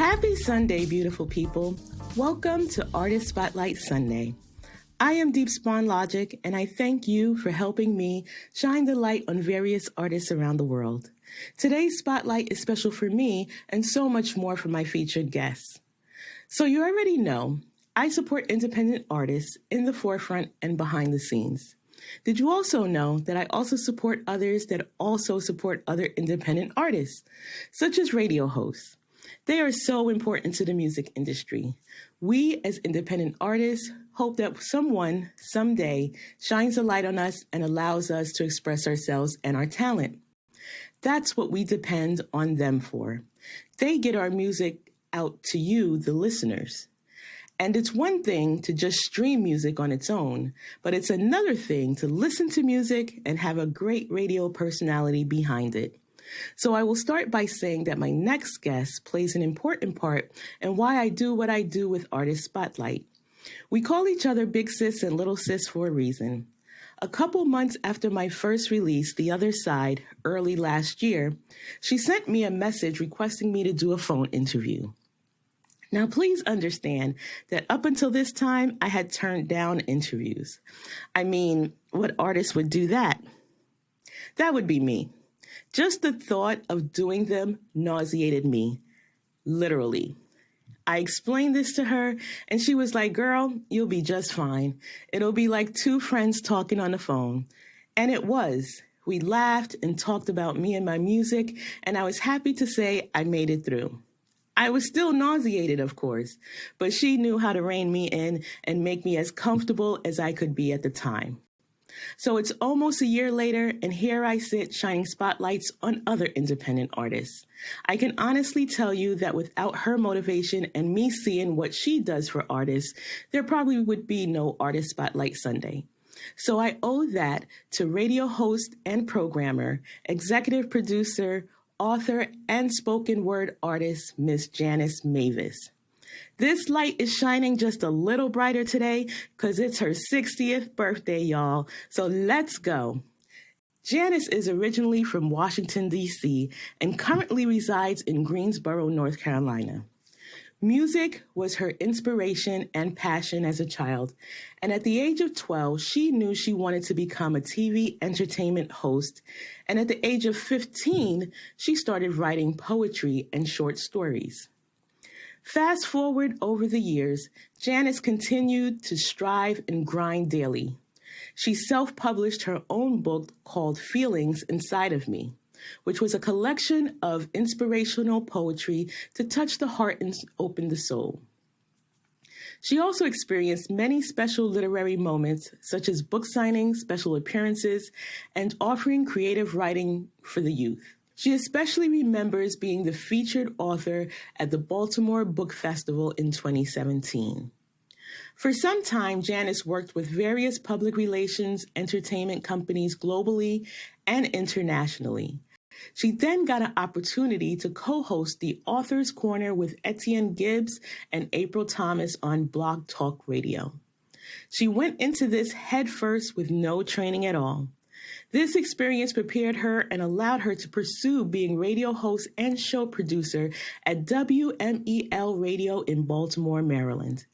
Happy Sunday, beautiful people. Welcome to Artist Spotlight Sunday. I am Deepspawn-Logic, and I thank you for helping me shine the light on various artists around the world. Today's spotlight is special for me and so much more for my featured guests. So you already know, I support independent artists in the forefront and behind the scenes. Did you also know that I also support others that also support other independent artists, such as radio hosts? They are so important to the music industry. We, as independent artists, hope that someone, someday, shines a light on us and allows us to express ourselves and our talent. That's what we depend on them for. They get our music out to you, the listeners. And it's one thing to just stream music on its own, but it's another thing to listen to music and have a great radio personality behind it. So I will start by saying that my next guest plays an important part in why I do what I do with Artist Spotlight. We call each other Big Sis and Little Sis for a reason. A couple months after my first release, The Other Side, early last year, she sent me a message requesting me to do a phone interview. Now, please understand that up until this time, I had turned down interviews. I mean, what artist would do that? That would be me. Just the thought of doing them nauseated me, literally. I explained this to her, and she was like, "Girl, you'll be just fine. It'll be like two friends talking on the phone." And it was. We laughed and talked about me and my music, and I was happy to say I made it through. I was still nauseated, of course, but she knew how to rein me in and make me as comfortable as I could be at the time. So it's almost a year later, and here I sit shining spotlights on other independent artists. I can honestly tell you that without her motivation and me seeing what she does for artists, there probably would be no Artist Spotlight Sunday. So I owe that to radio host and programmer, executive producer, author, and spoken word artist, Miss Janis Mavis. This light is shining just a little brighter today because it's her 60th birthday, y'all. So let's go. Janis is originally from Washington, D.C. and currently resides in Greensboro, North Carolina. Music was her inspiration and passion as a child, and at the age of 12, she knew she wanted to become a TV entertainment host, and at the age of 15, she started writing poetry and short stories. Fast forward over the years, Janis continued to strive and grind daily. She self-published her own book called Feelings Inside of Me, which was a collection of inspirational poetry to touch the heart and open the soul. She also experienced many special literary moments, such as book signings, special appearances, and offering creative writing for the youth. She especially remembers being the featured author at the Baltimore Book Festival in 2017. For some time, Janis worked with various public relations entertainment companies globally and internationally. She then got an opportunity to co-host the Author's Corner with Etienne Gibbs and April Thomas on Blog Talk Radio. She went into this headfirst with no training at all. This experience prepared her and allowed her to pursue being radio host and show producer at WMEL Radio in Baltimore, Maryland.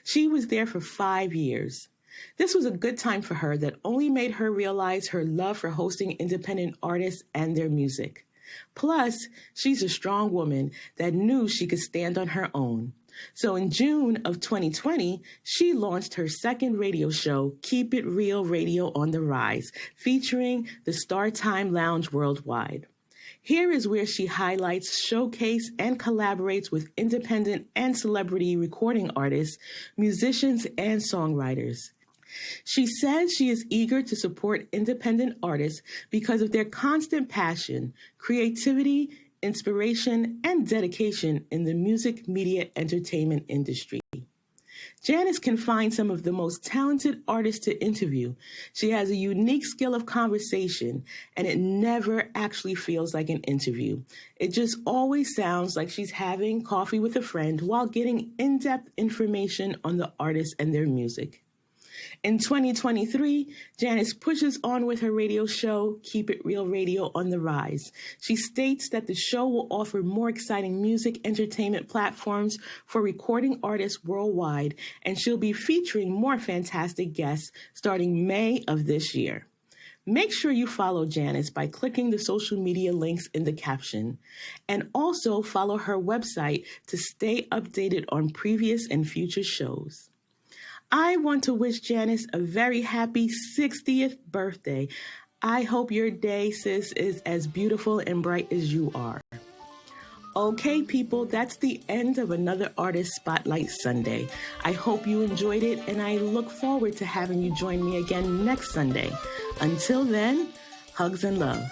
She was there for 5 years. This was a good time for her that only made her realize her love for hosting independent artists and their music. Plus, she's a strong woman that knew she could stand on her own. So in June of 2020, she launched her second radio show, Keep It Real Radio on the Rise, featuring the Star Time Lounge worldwide. Here is where she highlights, showcases, and collaborates with independent and celebrity recording artists, musicians, and songwriters. She says she is eager to support independent artists because of their constant passion, creativity, inspiration, and dedication in the music, media, entertainment industry. Janis can find some of the most talented artists to interview. She has a unique skill of conversation, and it never actually feels like an interview. It just always sounds like she's having coffee with a friend while getting in-depth information on the artist and their music. In 2023, Janis pushes on with her radio show, Keep It Real Radio on the Rise. She states that the show will offer more exciting music entertainment platforms for recording artists worldwide, and she'll be featuring more fantastic guests starting May of this year. Make sure you follow Janis by clicking the social media links in the caption, and also follow her website to stay updated on previous and future shows. I want to wish Janis a very happy 60th birthday. I hope your day, sis, is as beautiful and bright as you are. Okay, people, that's the end of another Artist Spotlight Sunday. I hope you enjoyed it, and I look forward to having you join me again next Sunday. Until then, hugs and love.